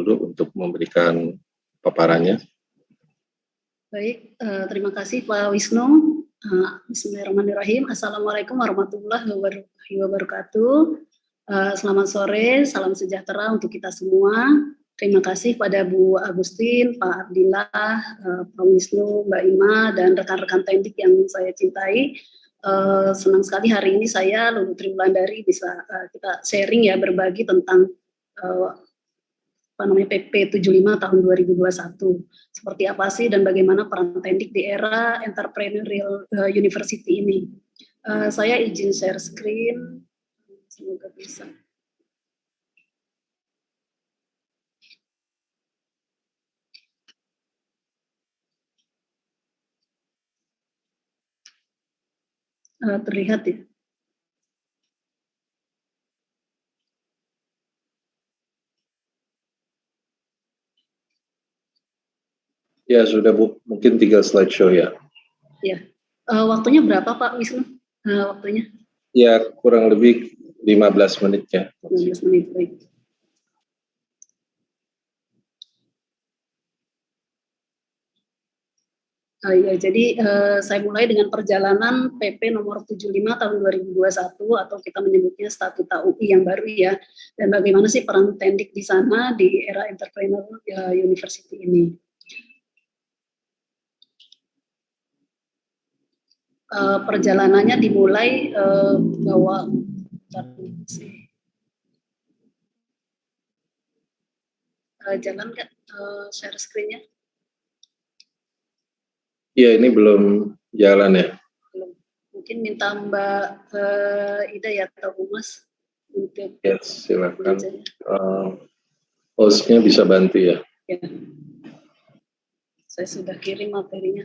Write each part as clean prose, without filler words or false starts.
dulu untuk memberikan paparannya. Baik, terima kasih Pak Wisnu. Bismillahirrahmanirrahim. Assalamualaikum warahmatullahi wabarakatuh. Selamat sore, salam sejahtera untuk kita semua. Terima kasih pada Bu Agustin, Pak Abdillah, Pak Wisnu, Mbak Ima, dan rekan-rekan teknik yang saya cintai. Senang sekali hari ini saya, Lulu Triwulandari, bisa kita sharing ya, berbagi tentang PP 75 tahun 2021. Seperti apa sih dan bagaimana peran teknik di era entrepreneurial university ini. Saya izin share screen, semoga bisa. Terlihat ya? Ya sudah Bu, mungkin 3 slideshow ya. Ya, waktunya berapa Pak Wisnu? Waktunya? Ya kurang lebih 15 menit ya. 15 menit, baik. Ya, jadi saya mulai dengan perjalanan PP nomor 75 tahun 2021 atau kita menyebutnya Statuta UI yang baru ya. Dan bagaimana sih peran teknik di sana di era entrepreneur university ini. Perjalanannya dimulai bahwa jalan nggak share screen-nya? Ya ini belum jalan ya. Belum. Mungkin minta Mbak Ida ya atau Mas untuk yes, silakan. Hostnya bisa bantu ya. Ya. Saya sudah kirim materinya.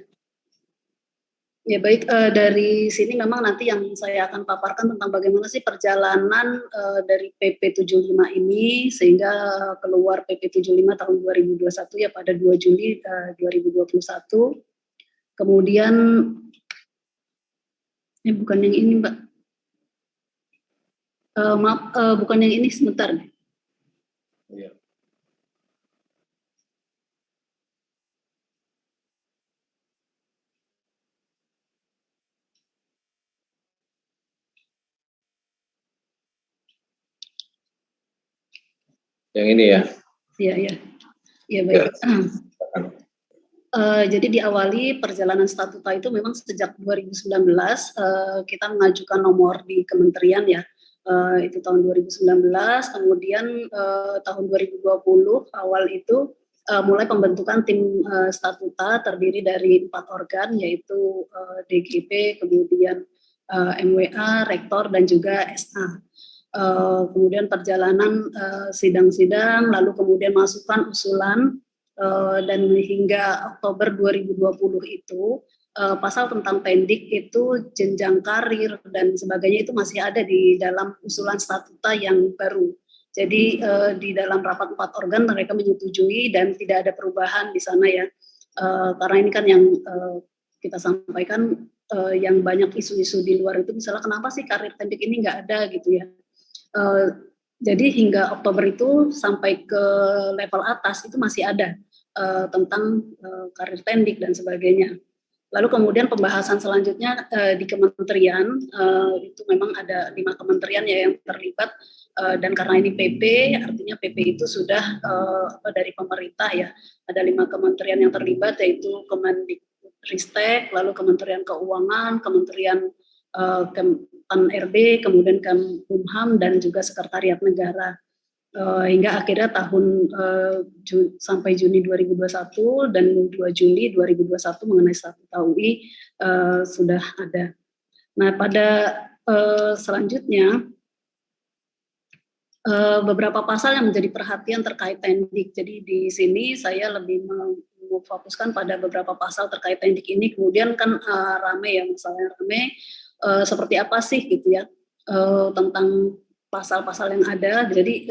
Ya baik, dari sini memang nanti yang saya akan paparkan tentang bagaimana sih perjalanan dari PP 75 ini sehingga keluar PP 75 tahun 2021 ya pada 2 Juli 2021. Kemudian, bukan yang ini Mbak. Maaf, bukan yang ini, sebentar. Ya. Yang ini ya? Iya, baik. Jadi diawali perjalanan statuta itu memang sejak 2019 kita mengajukan nomor di kementerian ya, itu tahun 2019, kemudian tahun 2020 awal itu mulai pembentukan tim statuta terdiri dari 4 organ yaitu DGP, kemudian MWA, Rektor dan juga SA. Kemudian perjalanan sidang-sidang, lalu kemudian masukan usulan, dan hingga Oktober 2020 itu pasal tentang pendik itu jenjang karir dan sebagainya itu masih ada di dalam usulan statuta yang baru. Jadi di dalam rapat 4 organ mereka menyetujui dan tidak ada perubahan di sana ya. Karena ini kan yang kita sampaikan yang banyak isu-isu di luar itu misalnya kenapa sih karir pendik ini nggak ada gitu ya. Jadi hingga Oktober itu sampai ke level atas itu masih ada tentang karir tendik dan sebagainya. Lalu kemudian pembahasan selanjutnya di kementerian itu memang ada 5 kementerian ya yang terlibat dan karena ini PP artinya PP itu sudah dari pemerintah ya, ada 5 kementerian yang terlibat yaitu Kemendikbudristek, lalu Kementerian Keuangan, Kementerian PAN-RB, kemudian Kemkumham dan juga Sekretariat Negara. Hingga akhirnya tahun sampai Juni 2021 dan 2 Juli 2021 mengenai Statuta UI sudah ada. Nah pada selanjutnya beberapa pasal yang menjadi perhatian terkait tendik. Jadi di sini saya lebih memfokuskan pada beberapa pasal terkait tendik ini. Kemudian kan rame ya, misalnya rame seperti apa sih gitu ya tentang pasal-pasal yang ada. Jadi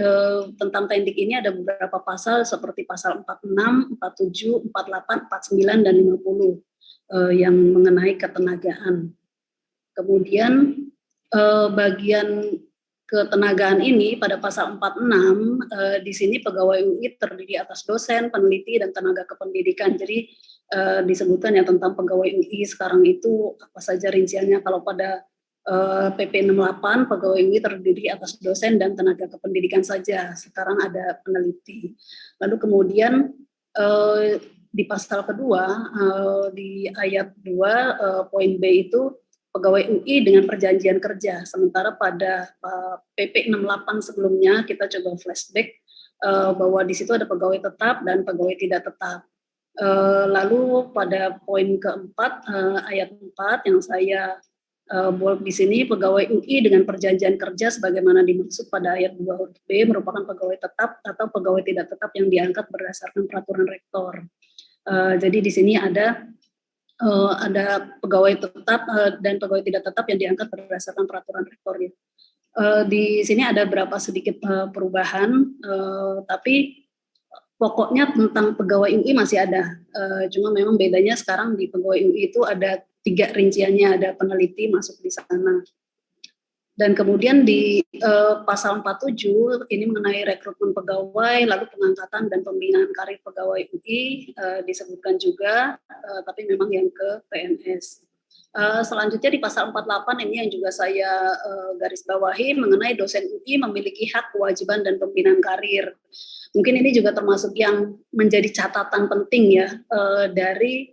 tentang tendik ini ada beberapa pasal seperti pasal 46, 47, 48, 49 dan 50 yang mengenai ketenagaan. Kemudian bagian ketenagaan ini pada pasal 46 di sini pegawai UI terdiri atas dosen, peneliti, dan tenaga kependidikan. Jadi disebutkan ya tentang pegawai UI sekarang itu apa saja rinciannya. Kalau pada PP 68 pegawai UI terdiri atas dosen dan tenaga kependidikan saja. Sekarang ada peneliti. Lalu kemudian di pasal kedua di ayat 2 poin B itu pegawai UI dengan perjanjian kerja. Sementara pada PP 68 sebelumnya kita coba flashback bahwa di situ ada pegawai tetap dan pegawai tidak tetap. Lalu pada poin keempat ayat 4 yang saya bold di sini, pegawai UI dengan perjanjian kerja sebagaimana dimaksud pada ayat 2 huruf B merupakan pegawai tetap atau pegawai tidak tetap yang diangkat berdasarkan peraturan rektor. Jadi di sini ada pegawai tetap dan pegawai tidak tetap yang diangkat berdasarkan peraturan rektor ya. Di sini ada beberapa sedikit perubahan, tapi pokoknya tentang pegawai UI masih ada. Cuma memang bedanya sekarang di pegawai UI itu ada 3 rinciannya, ada peneliti masuk di sana. Dan kemudian di pasal 47 ini mengenai rekrutmen pegawai, lalu pengangkatan dan pembinaan karir pegawai UI disebutkan juga, tapi memang yang ke PNS. Selanjutnya di pasal 48 ini yang juga saya garis bawahi mengenai dosen UI memiliki hak, kewajiban, dan pembinaan karir. Mungkin ini juga termasuk yang menjadi catatan penting ya dari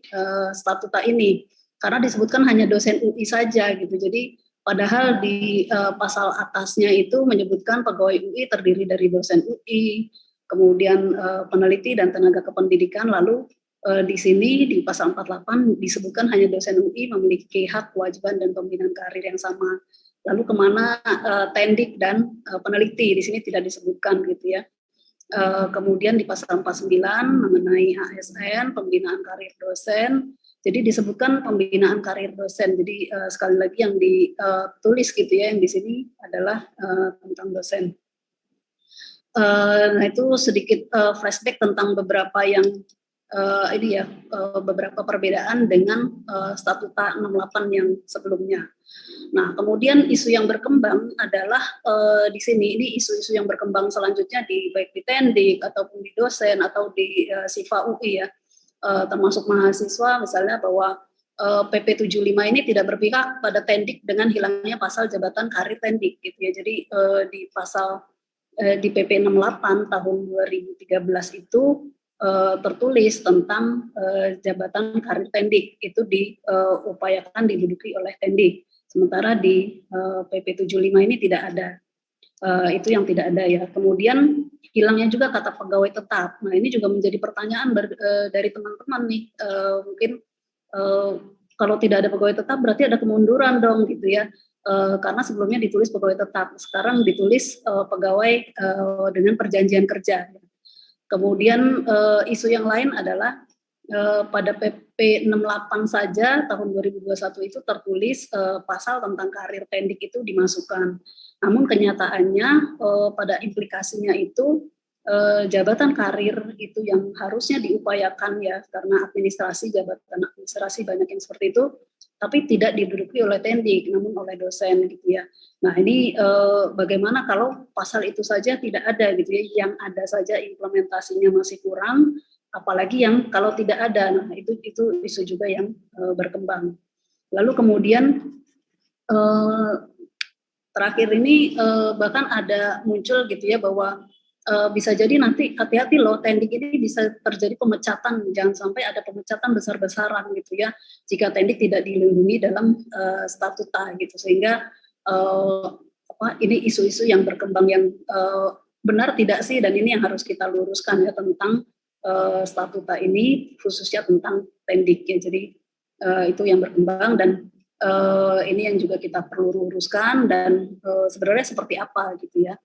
statuta ini, karena disebutkan hanya dosen UI saja gitu. Jadi padahal di pasal atasnya itu menyebutkan pegawai UI terdiri dari dosen UI, kemudian peneliti dan tenaga kependidikan. Lalu di sini di pasal 48 disebutkan hanya dosen UI memiliki hak, kewajiban, dan pembinaan karir yang sama. Lalu kemana tendik dan peneliti di sini tidak disebutkan gitu ya. Kemudian di pasal 49 mengenai ASN, pembinaan karir dosen. Jadi disebutkan pembinaan karir dosen. Jadi sekali lagi yang ditulis gitu ya, yang di sini adalah tentang dosen. Nah itu sedikit flashback tentang beberapa yang ini ya, beberapa perbedaan dengan statuta 68 yang sebelumnya. Nah kemudian isu yang berkembang adalah di sini, ini isu-isu yang berkembang selanjutnya di baik di Tendik ataupun di dosen atau di SIFA UI ya. Termasuk mahasiswa misalnya bahwa PP 75 ini tidak berpihak pada Tendik dengan hilangnya pasal jabatan karir Tendik gitu ya. Jadi di pasal di PP 68 tahun 2013 itu tertulis tentang jabatan karir Tendik itu diupayakan diduduki oleh Tendik. Sementara di PP 75 ini tidak ada. Itu yang tidak ada ya. Kemudian hilangnya juga kata pegawai tetap. Nah ini juga menjadi pertanyaan dari teman-teman nih. Mungkin kalau tidak ada pegawai tetap berarti ada kemunduran dong gitu ya. Karena sebelumnya ditulis pegawai tetap, sekarang ditulis pegawai dengan perjanjian kerja. Kemudian isu yang lain adalah pada PP 68 saja tahun 2021 itu tertulis pasal tentang karir Tendik itu dimasukkan. Namun kenyataannya pada implikasinya itu jabatan karir itu yang harusnya diupayakan ya, karena jabatan administrasi banyak yang seperti itu, tapi tidak diduduki oleh Tendik, namun oleh dosen gitu ya. Nah ini bagaimana kalau pasal itu saja tidak ada gitu ya, yang ada saja implementasinya masih kurang, apalagi yang kalau tidak ada. Nah itu isu juga yang berkembang. Lalu kemudian terakhir ini bahkan ada muncul gitu ya bahwa bisa jadi nanti hati-hati loh, Tendik ini bisa terjadi pemecatan, jangan sampai ada pemecatan besar-besaran gitu ya jika Tendik tidak dilindungi dalam statuta gitu, sehingga ini isu-isu yang berkembang yang benar tidak sih, dan ini yang harus kita luruskan ya tentang statuta ini khususnya tentang Tendik ya. Jadi itu yang berkembang dan ini yang juga kita perlu luruskan dan sebenarnya seperti apa gitu ya.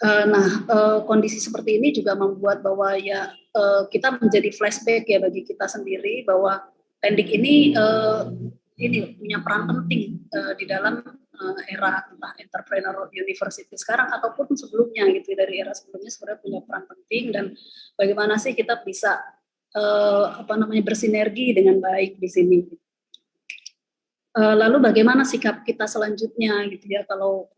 Nah, kondisi seperti ini juga membuat bahwa ya kita menjadi flashback ya bagi kita sendiri bahwa Tendik ini punya peran penting di dalam era entah entrepreneur university sekarang ataupun sebelumnya gitu, dari era sebelumnya sebenarnya punya peran penting, dan bagaimana sih kita bisa bersinergi dengan baik di sini. Lalu bagaimana sikap kita selanjutnya gitu ya kalau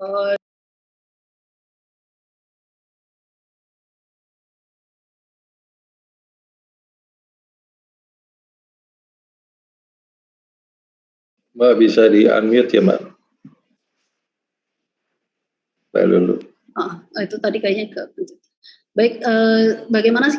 Mbak bisa di-unmute ya, Mbak? Mbak Lulu. Itu tadi kayaknya ke. Baik, bagaimana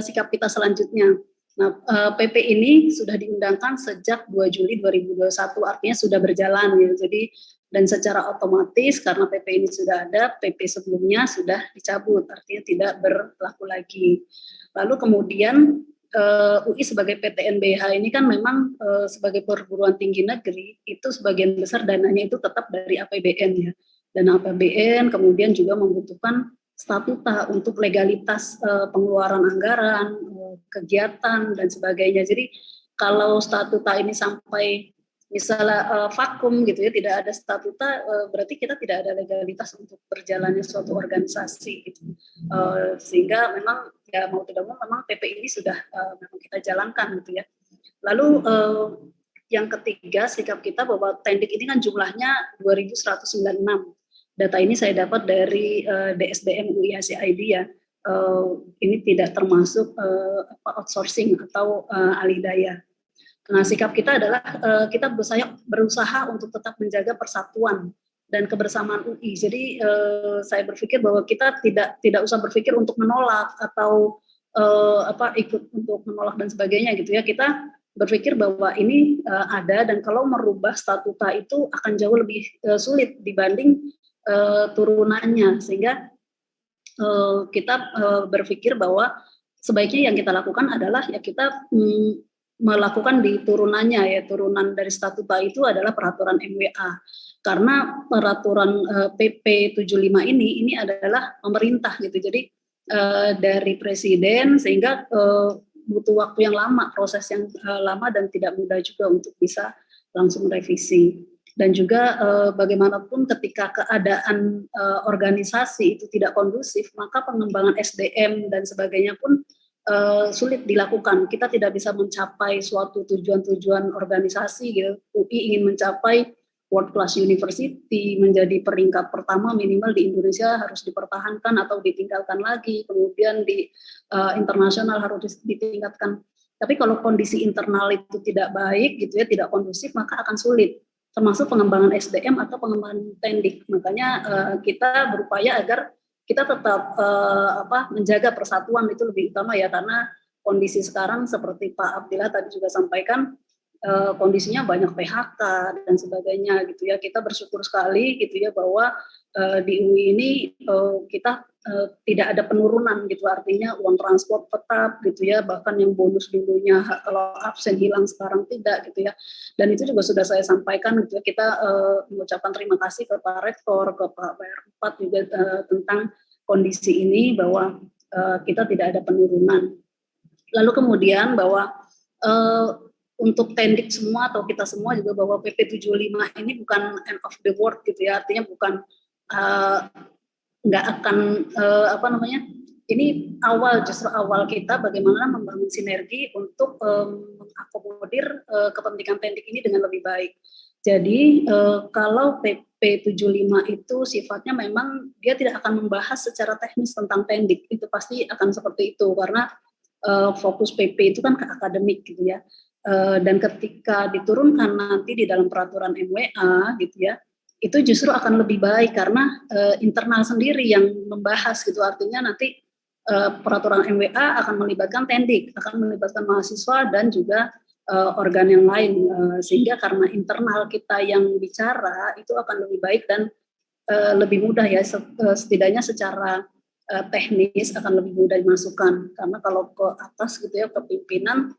sikap kita selanjutnya? Nah, PP ini sudah diundangkan sejak 2 Juli 2021, artinya sudah berjalan ya. Jadi dan secara otomatis karena PP ini sudah ada, PP sebelumnya sudah dicabut, artinya tidak berlaku lagi. Lalu kemudian UI sebagai PTNBH ini kan memang sebagai perguruan tinggi negeri itu sebagian besar dananya itu tetap dari APBN ya. Dana APBN kemudian juga membutuhkan statuta untuk legalitas pengeluaran anggaran, kegiatan dan sebagainya. Jadi kalau statuta ini sampai misalnya vakum gitu ya, tidak ada statuta, berarti kita tidak ada legalitas untuk berjalannya suatu organisasi gitu. Sehingga memang ya mau tidak mau memang PP ini sudah memang kita jalankan gitu ya. Lalu yang ketiga sikap kita bahwa Tendik ini kan jumlahnya 2.196. Data ini saya dapat dari DSDM UIACID ya. Ini tidak termasuk outsourcing atau alih daya. Nah, sikap kita adalah kita berusaha untuk tetap menjaga persatuan dan kebersamaan UI. Jadi saya berpikir bahwa kita tidak usah berpikir untuk menolak atau ikut untuk menolak dan sebagainya gitu ya. Kita berpikir bahwa ini ada dan kalau merubah statuta itu akan jauh lebih sulit dibanding turunannya, sehingga kita berpikir bahwa sebaiknya yang kita lakukan adalah ya kita melakukan di turunannya ya, turunan dari statuta itu adalah peraturan MWA, karena peraturan PP 75 ini adalah pemerintah gitu, jadi dari presiden, sehingga butuh waktu yang lama, proses yang lama dan tidak mudah juga untuk bisa langsung revisi. Dan juga bagaimanapun ketika keadaan organisasi itu tidak kondusif, maka pengembangan SDM dan sebagainya pun sulit dilakukan. Kita tidak bisa mencapai suatu tujuan-tujuan organisasi gitu. UI ingin mencapai world class university, menjadi peringkat pertama minimal di Indonesia harus dipertahankan atau ditinggalkan lagi, kemudian di internasional harus ditingkatkan. Tapi kalau kondisi internal itu tidak baik gitu ya, tidak kondusif, maka akan sulit, termasuk pengembangan SDM atau pengembangan Tendik. Makanya kita berupaya agar kita tetap menjaga persatuan itu lebih utama ya, karena kondisi sekarang seperti Pak Abdillah tadi juga sampaikan, kondisinya banyak PHK dan sebagainya gitu ya. Kita bersyukur sekali gitu ya bahwa di UI ini kita tidak ada penurunan gitu, artinya uang transport tetap gitu ya, bahkan yang bonus dulunya kalau absen hilang sekarang tidak gitu ya. Dan itu juga sudah saya sampaikan gitu ya, kita mengucapkan terima kasih ke Pak Rektor, ke Pak PR4 juga tentang kondisi ini bahwa kita tidak ada penurunan. Lalu kemudian bahwa untuk Tendik semua atau kita semua juga bahwa PP 75 ini bukan end of the world gitu ya, artinya bukan nggak akan ini justru awal kita bagaimana membangun sinergi untuk mengakomodir kepentingan Tendik ini dengan lebih baik. Jadi kalau PP 75 itu sifatnya memang dia tidak akan membahas secara teknis tentang Tendik, itu pasti akan seperti itu karena fokus PP itu kan ke akademik gitu ya. Dan ketika diturunkan nanti di dalam peraturan MWA gitu ya, itu justru akan lebih baik karena internal sendiri yang membahas gitu, artinya nanti peraturan MWA akan melibatkan Tendik, akan melibatkan mahasiswa dan juga organ yang lain, sehingga karena internal kita yang bicara itu akan lebih baik dan lebih mudah ya, setidaknya secara teknis akan lebih mudah dimasukkan, karena kalau ke atas gitu ya, ke pimpinan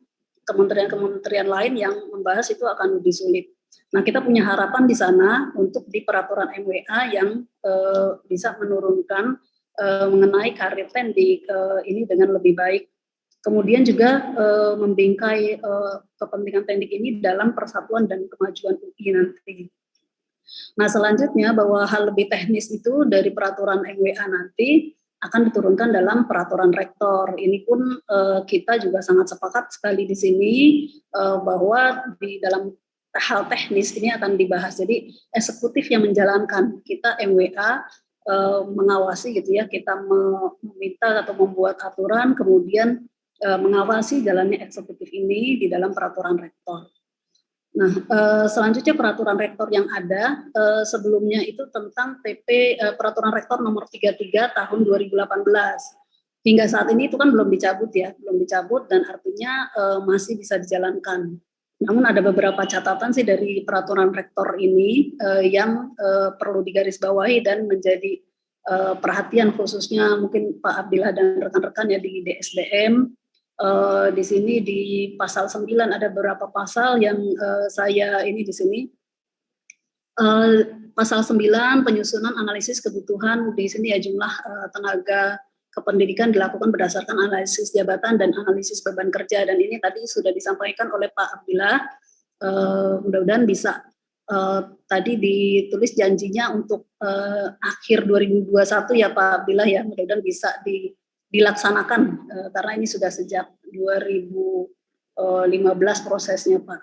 kementerian-kementerian lain yang membahas itu akan lebih sulit. Nah, kita punya harapan di sana untuk di peraturan MWA yang bisa menurunkan mengenai karir Tendik ini dengan lebih baik. Kemudian juga membingkai kepentingan Tendik ini dalam persatuan dan kemajuan UI nanti. Nah, selanjutnya bahwa hal lebih teknis itu dari peraturan MWA nanti akan diturunkan dalam peraturan rektor. Ini pun kita juga sangat sepakat sekali di sini bahwa di dalam hal teknis ini akan dibahas. Jadi eksekutif yang menjalankan, kita MWA mengawasi gitu ya, kita meminta atau membuat aturan, kemudian mengawasi jalannya eksekutif ini di dalam peraturan rektor. Nah, selanjutnya peraturan rektor yang ada sebelumnya itu tentang peraturan rektor nomor 33 tahun 2018. Hingga saat ini itu kan belum dicabut ya, belum dicabut dan artinya masih bisa dijalankan. Namun ada beberapa catatan sih dari peraturan rektor ini yang perlu digarisbawahi dan menjadi perhatian khususnya mungkin Pak Abdillah dan rekan-rekan ya di DSDM. Di sini di pasal 9 ada beberapa pasal yang saya ini di sini. Pasal 9 penyusunan analisis kebutuhan di sini ya jumlah tenaga kependidikan dilakukan berdasarkan analisis jabatan dan analisis beban kerja, dan ini tadi sudah disampaikan oleh Pak Abdillah. Mudah-mudahan bisa tadi ditulis janjinya untuk akhir 2021 ya Pak Abdillah ya, mudah-mudahan bisa dilaksanakan karena ini sudah sejak 2015 prosesnya Pak.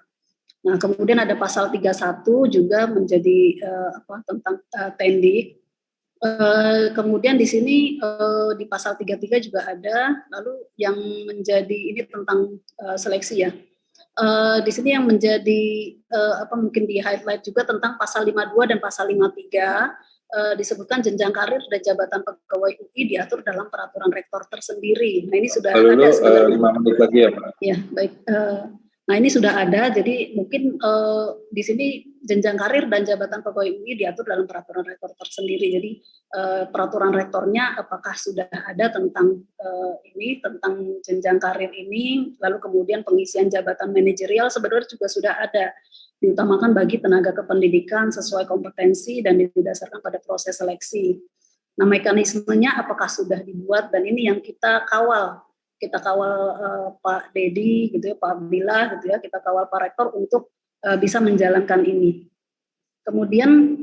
Nah, kemudian ada pasal 31 juga menjadi tentang tendik. Kemudian di sini di pasal 33 juga ada, lalu yang menjadi ini tentang seleksi ya. Di sini yang menjadi mungkin di highlight juga tentang pasal 52 dan pasal 53 disebutkan jenjang karir dan jabatan pegawai UI diatur dalam peraturan rektor tersendiri. Nah ini sudah Lalu ada sebenarnya. 5 menit lagi ya Pak. Ya baik. Nah ini sudah ada, jadi mungkin di sini jenjang karir dan jabatan pegawai UI diatur dalam peraturan rektor tersendiri. Jadi peraturan rektornya apakah sudah ada tentang ini, tentang jenjang karir ini, lalu kemudian pengisian jabatan manajerial sebenarnya juga sudah ada, diutamakan bagi tenaga kependidikan sesuai kompetensi dan didasarkan pada proses seleksi. Nah mekanismenya apakah sudah dibuat, dan ini yang kita kawal Pak Dedi gitu ya, Pak Abdillah gitu ya, kita kawal Pak Rektor untuk bisa menjalankan ini. Kemudian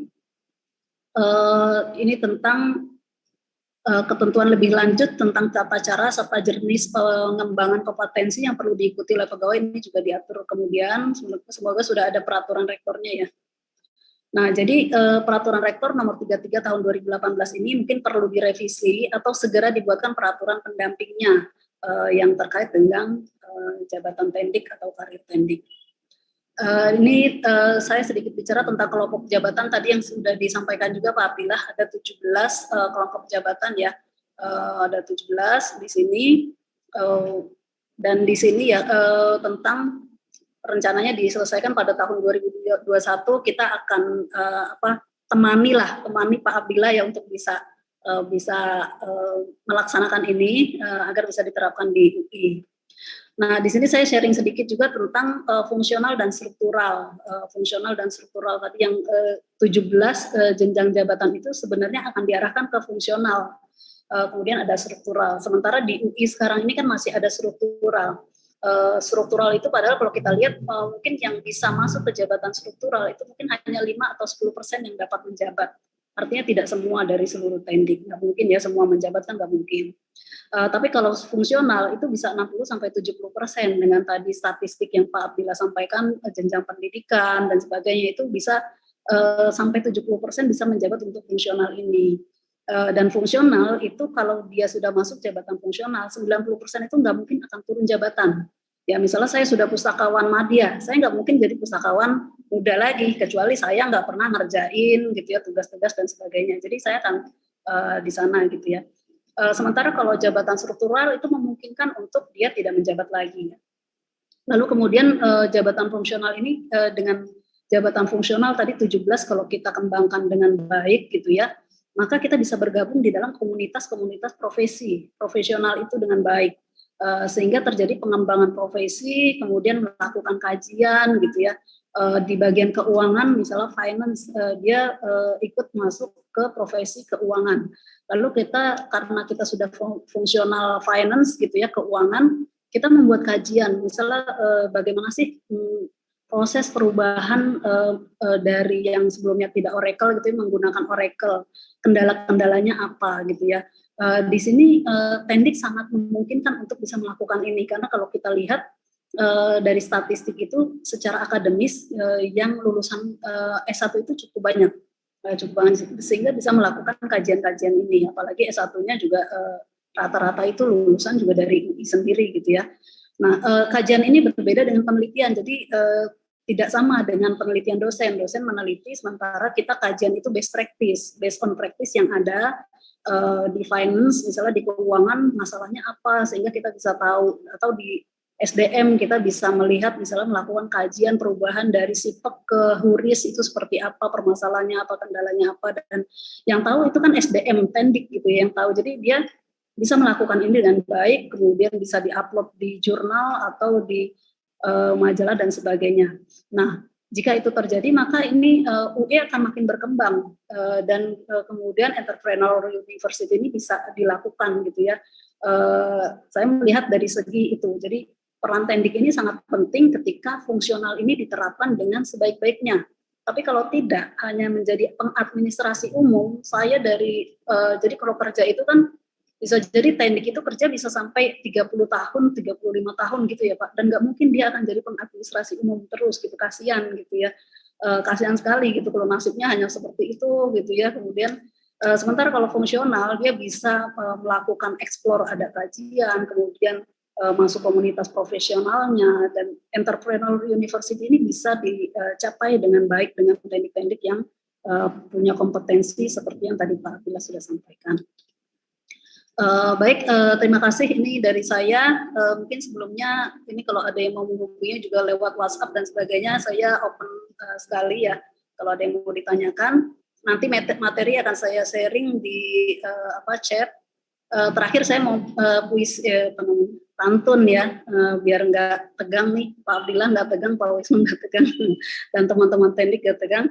ini tentang ketentuan lebih lanjut tentang tata cara serta jenis pengembangan kompetensi yang perlu diikuti oleh pegawai, ini juga diatur kemudian, semoga sudah ada peraturan rektornya ya. Nah, jadi peraturan rektor nomor 33 tahun 2018 ini mungkin perlu direvisi atau segera dibuatkan peraturan pendampingnya yang terkait dengan jabatan tendik atau karir tendik. Ini saya sedikit bicara tentang kelompok jabatan tadi yang sudah disampaikan juga Pak Abdillah, ada 17 kelompok jabatan ya, ada 17 di sini, dan di sini ya tentang rencananya diselesaikan pada tahun 2021, kita akan temani Pak Abdillah ya untuk bisa melaksanakan ini agar bisa diterapkan di UI. Nah, di sini saya sharing sedikit juga tentang fungsional dan struktural. Fungsional dan struktural tadi yang 17 jenjang jabatan itu sebenarnya akan diarahkan ke fungsional. Kemudian ada struktural. Sementara di UI sekarang ini kan masih ada struktural. Struktural itu padahal kalau kita lihat mungkin yang bisa masuk ke jabatan struktural itu mungkin hanya 5 atau 10% yang dapat menjabat. Artinya tidak semua dari seluruh tendik. Nggak mungkin ya semua menjabat, kan nggak mungkin. Tapi kalau fungsional itu bisa 60-70% dengan tadi statistik yang Pak Abdillah sampaikan, jenjang pendidikan dan sebagainya, itu bisa sampai 70% bisa menjabat untuk fungsional ini. Dan fungsional itu kalau dia sudah masuk jabatan fungsional, 90% itu nggak mungkin akan turun jabatan. Ya misalnya saya sudah pustakawan madya, saya nggak mungkin jadi pustakawan muda lagi, kecuali saya nggak pernah ngerjain gitu ya tugas-tugas dan sebagainya. Jadi saya akan di sana gitu ya. Sementara kalau jabatan struktural itu memungkinkan untuk dia tidak menjabat lagi. Lalu kemudian jabatan fungsional ini dengan jabatan fungsional tadi 17 kalau kita kembangkan dengan baik gitu ya, maka kita bisa bergabung di dalam komunitas-komunitas profesional itu dengan baik. Sehingga terjadi pengembangan profesi, kemudian melakukan kajian gitu ya. Di bagian keuangan misalnya finance, dia ikut masuk ke profesi keuangan. Lalu karena kita sudah fungsional finance gitu ya, keuangan, kita membuat kajian misalnya bagaimana sih proses perubahan dari yang sebelumnya tidak Oracle gitu ya, menggunakan Oracle, kendala-kendalanya apa gitu ya. Di sini tendik sangat memungkinkan untuk bisa melakukan ini, karena kalau kita lihat dari statistik itu secara akademis yang lulusan S1 itu cukup banyak, sehingga bisa melakukan kajian-kajian ini, apalagi S1-nya juga rata-rata itu lulusan juga dari UI sendiri gitu ya. Nah, kajian ini berbeda dengan penelitian, jadi tidak sama dengan penelitian dosen. Dosen meneliti, sementara kita kajian itu based on practice yang ada di finance, misalnya di keuangan masalahnya apa, sehingga kita bisa tahu, atau di SDM kita bisa melihat misalnya melakukan kajian perubahan dari SIPEK ke HURIS itu seperti apa, permasalahannya apa, kendalanya apa, dan yang tahu itu kan SDM Pendik gitu ya, yang tahu. Jadi dia bisa melakukan ini dengan baik, kemudian bisa diupload di jurnal atau di majalah dan sebagainya. Nah, jika itu terjadi maka ini UI akan makin berkembang dan kemudian entrepreneurial university ini bisa dilakukan gitu ya. Saya melihat dari segi itu. Jadi peran Tendik ini sangat penting ketika fungsional ini diterapkan dengan sebaik-baiknya. Tapi kalau tidak, hanya menjadi pengadministrasi umum, saya jadi kalau kerja itu kan bisa jadi Tendik itu kerja bisa sampai 30 tahun, 35 tahun gitu ya Pak. Dan nggak mungkin dia akan jadi pengadministrasi umum terus gitu, kasihan gitu ya. Kasihan sekali gitu kalau nasibnya hanya seperti itu gitu ya. Kemudian sementara kalau fungsional dia bisa melakukan explore, ada kajian, kemudian masuk komunitas profesionalnya, dan entrepreneurial university ini bisa dicapai dengan baik dengan teknik-teknik yang punya kompetensi seperti yang tadi Pak Abdillah sudah sampaikan. Baik, terima kasih ini dari saya. Mungkin sebelumnya ini kalau ada yang mau menghubungi juga lewat WhatsApp dan sebagainya, saya open sekali ya. Kalau ada yang mau ditanyakan, nanti materi akan saya sharing di chat. Terakhir saya mau puisi pantun ya, biar nggak tegang nih, Pak Abdillah nggak tegang, Pak Wisnu nggak tegang, dan teman-teman teknik nggak tegang.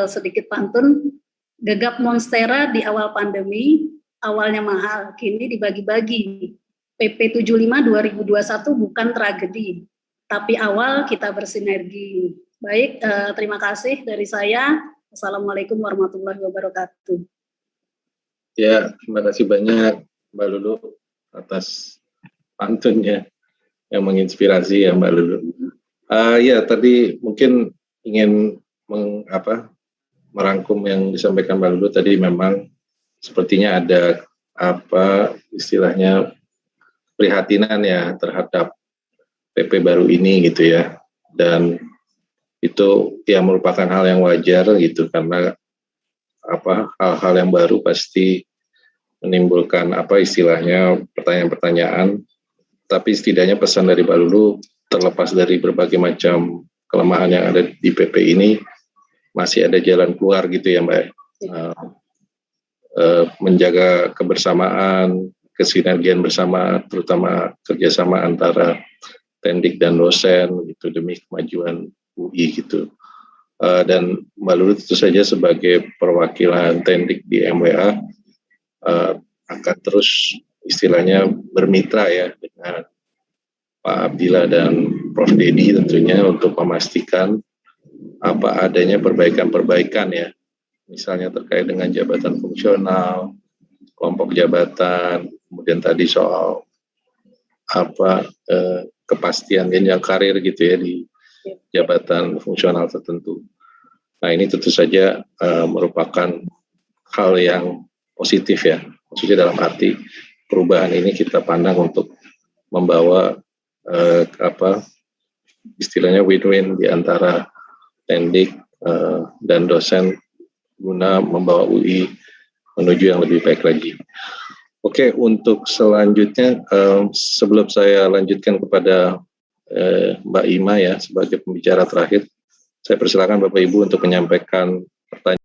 Sedikit pantun. Gegap Monstera di awal pandemi, awalnya mahal, kini dibagi-bagi. PP 75 2021 bukan tragedi, tapi awal kita bersinergi. Baik, terima kasih dari saya. Assalamualaikum warahmatullahi wabarakatuh. Ya, terima kasih banyak Mbak Lulu atas pantunnya yang menginspirasi ya Mbak Lulu. Ya, tadi mungkin ingin merangkum yang disampaikan Mbak Lulu tadi. Memang sepertinya ada istilahnya prihatinan ya terhadap PP baru ini gitu ya, dan itu ya merupakan hal yang wajar gitu, karena hal-hal yang baru pasti menimbulkan istilahnya pertanyaan-pertanyaan. Tapi setidaknya pesan dari Mbak Lulu, terlepas dari berbagai macam kelemahan yang ada di PP ini, masih ada jalan keluar gitu ya Mbak. Menjaga kebersamaan, kesinergian bersama, terutama kerjasama antara Tendik dan dosen gitu demi kemajuan UI gitu. Dan Mbak Lulu tentu saja sebagai perwakilan Tendik di MWA akan terus istilahnya bermitra ya dengan Pak Abdillah dan Prof. Dedi tentunya untuk memastikan adanya perbaikan-perbaikan ya, misalnya terkait dengan jabatan fungsional, kelompok jabatan, kemudian tadi soal kepastian jenjang karir gitu ya di jabatan fungsional tertentu. Nah, ini tentu saja merupakan hal yang positif ya, maksudnya dalam arti perubahan ini kita pandang untuk membawa istilahnya win-win di antara Tendik dan dosen guna membawa UI menuju yang lebih baik lagi. Oke, untuk selanjutnya sebelum saya lanjutkan kepada Mbak Ima ya sebagai pembicara terakhir, saya persilakan Bapak Ibu untuk menyampaikan pertanyaan.